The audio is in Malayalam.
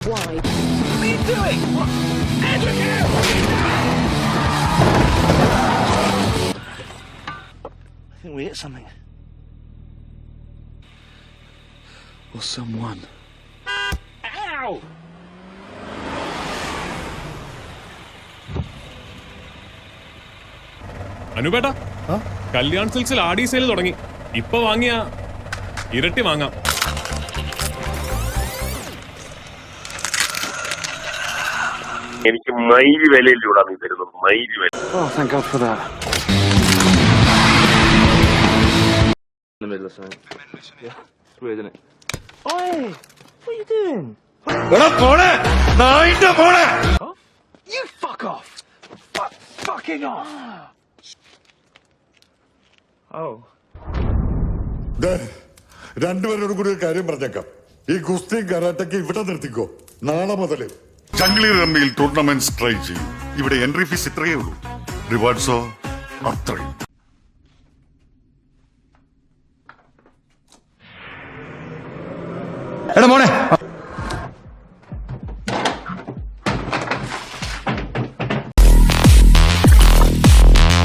Why? What are you doing? What? Andrew, I think we hit something. Or someone. Ow! അനുപേട്ടാ, കല്യാൺ സിൽക്സിൽ ആഡി സെയിൽ തുടങ്ങി. ഇപ്പൊ വാങ്ങിയ ഇരട്ടി വാങ്ങാം. എനിക്ക് മൈൽ വിലയിലൂടെ നീ തരുന്നത്, മൈൽ വില. Oh, thank God for that. In the middle of something. Yeah, it's weird, isn't it? Oi! What are you doing? You fuck off! Fucking off! Oh. രണ്ടുപേരോട് കൂടി ഒരു കാര്യം പറഞ്ഞേക്കാം. ഈ ഗുസ്തിയും കരാട്ടയ്ക്ക് ഇവിടെ നിർത്തിക്കോ. നാളെ മുതല് ചംഗ്ലി റമ്മിയിൽ ടൂർണമെന്റ്സ് ട്രൈ ചെയ്യും. ഇവിടെ എൻട്രി ഫീസ് ഇത്രയേ ഉള്ളൂ, റിവാർഡ്സോ അത്രയും. എടാ മോനെ